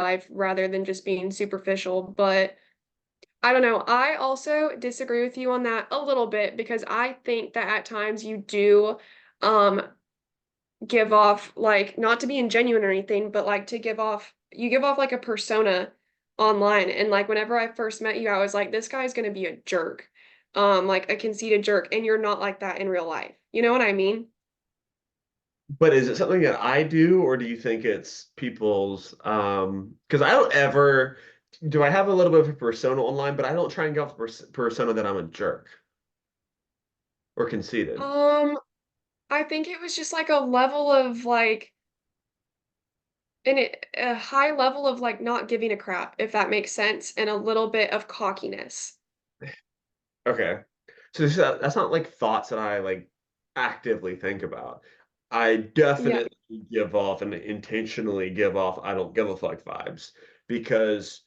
life rather than just being superficial. But I don't know. I also disagree with you on that a little bit because I think that at times you do um give off like not to be ingenuine or anything, but like to give off like a persona online. And like whenever I first met you, I was like, this guy's gonna be a jerk. Like a conceited jerk, and you're not like that in real life. You know what I mean? But is it something that I do, or do you think it's people's? Because I don't ever do. I have a little bit of a persona online, but I don't try and get off the persona that I'm a jerk or conceited. Um, I think it was just like a level of like a high level of like not giving a crap, if that makes sense, and a little bit of cockiness. Okay, so that's not like thoughts that I like actively think about. I Yeah. definitely give off and intentionally give off I don't give a fuck vibes because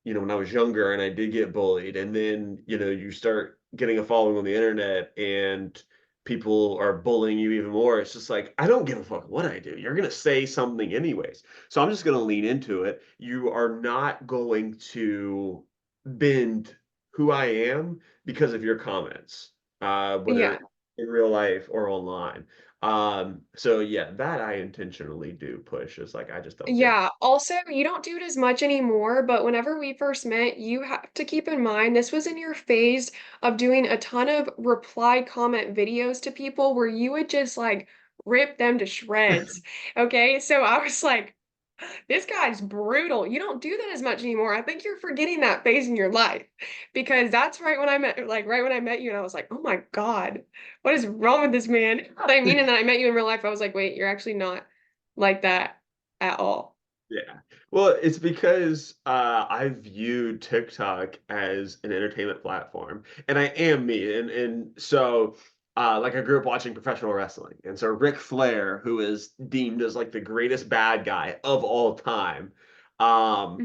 when I was younger and I did get bullied, and then, you start getting a following on the internet and people are bullying you even more. It's just like, I don't give a fuck what I do. You're going to say something anyways. So I'm just going to lean into it. You are not going to bend who I am because of your comments, whether Yeah. in real life or online. So yeah, that I intentionally do push. Is like, I just don't give. Yeah, also, you don't do it as much anymore, but whenever we first met, you have to keep in mind this was in your phase of doing a ton of reply comment videos to people where you would just like rip them to shreds. Okay, so I was like, this guy's brutal. You don't do that as much anymore. I think you're forgetting that phase in your life because that's right when I met you, and I was like, oh my God, what is wrong with this man? You know what I mean? And then I met you in real life. I was like, wait, you're actually not like that at all. Yeah. Well, it's because I view TikTok as an entertainment platform, and I am me, and so like I grew up watching professional wrestling, and so Ric Flair, who is deemed as like the greatest bad guy of all time, um,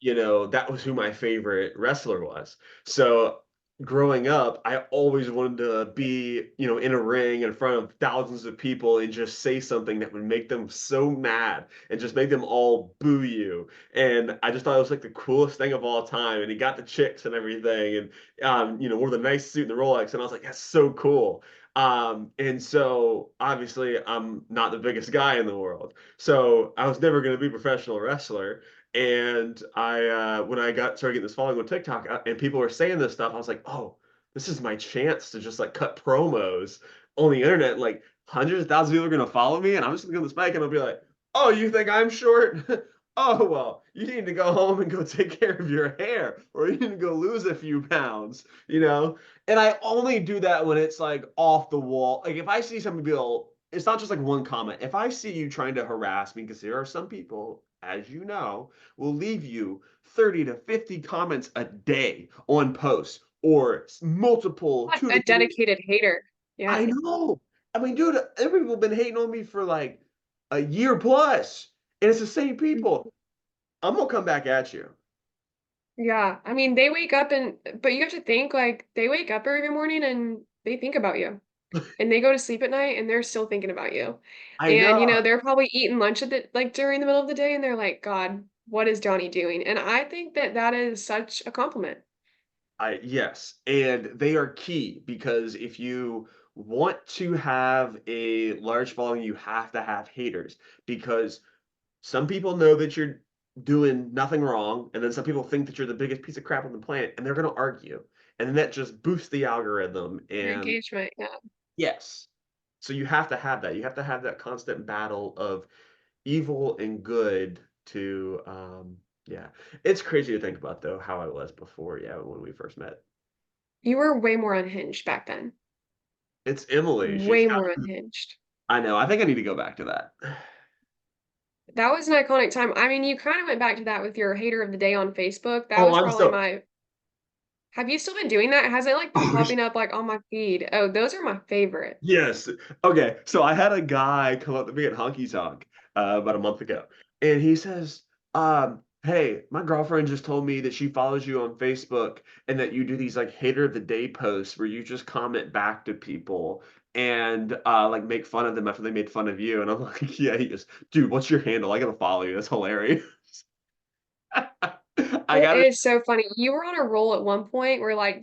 Mhm. that was who my favorite wrestler was. So growing up, I always wanted to be, in a ring in front of thousands of people and just say something that would make them so mad and just make them all boo you. And I just thought it was like the coolest thing of all time. And he got the chicks and everything, and wore the nice suit and the Rolex, and I was like, that's so cool. And so obviously I'm not the biggest guy in the world. So I was never going to be a professional wrestler. And when I started getting this following on TikTok, and people were saying this stuff, I was like, oh, this is my chance to just like cut promos on the internet. Like hundreds of thousands of people are gonna follow me, and I'm just gonna go to this mic and I'll be like, oh, you think I'm short? Oh, well, you need to go home and go take care of your hair, or you need to go lose a few pounds. And I only do that when it's like off the wall. Like if I see somebody it's not just like one comment. If I see you trying to harass me, because there are some people, as you know, will leave you 30 to 50 comments a day on posts or multiple What two a to three. dedicated hater. I Yeah. know. I mean, dude, every people have been hating on me for like a year plus, and it's the same people. I'm gonna come back at you. Yeah. I mean, they wake up but you have to think like they wake up every morning and they think about you. And they go to sleep at night and they're still thinking about you. I And, know. they're probably eating lunch like during the middle of the day and they're like, God, what is Johnny doing? And I think that that is such a compliment. Yes, and they are key because if you want to have a large following, you have to have haters because some people know that you're doing nothing wrong, and then some people think that you're the biggest piece of crap on the planet, and they're going to argue. And then that just boosts the algorithm. Your And engagement. Yeah. yes, so you have to have that. You have to have that constant battle of evil and good to, yeah. It's crazy to think about, though, how I was before, yeah, when we first met. You were way more unhinged back then. It's Emily. She's Way got, more unhinged. I know. I think I need to go back to that. That was an iconic time. I mean, you kind of went back to that with your hater of the day on Facebook. That Oh, was I'm probably so, my Have you still been doing that? Has it like been oh, popping up like on my feed? Oh, those are my favorite. yes. Okay. So I had a guy come up to me at Honky Tonk about a month ago, and he says, "Hey, my girlfriend just told me that she follows you on Facebook and that you do these like hater of the day posts where you just comment back to people and like make fun of them after they made fun of you." And I'm like, "Yeah." He goes, "Dude, what's your handle? I gotta follow you. That's hilarious." I That gotta is so funny. You were on a roll at one point where, like, you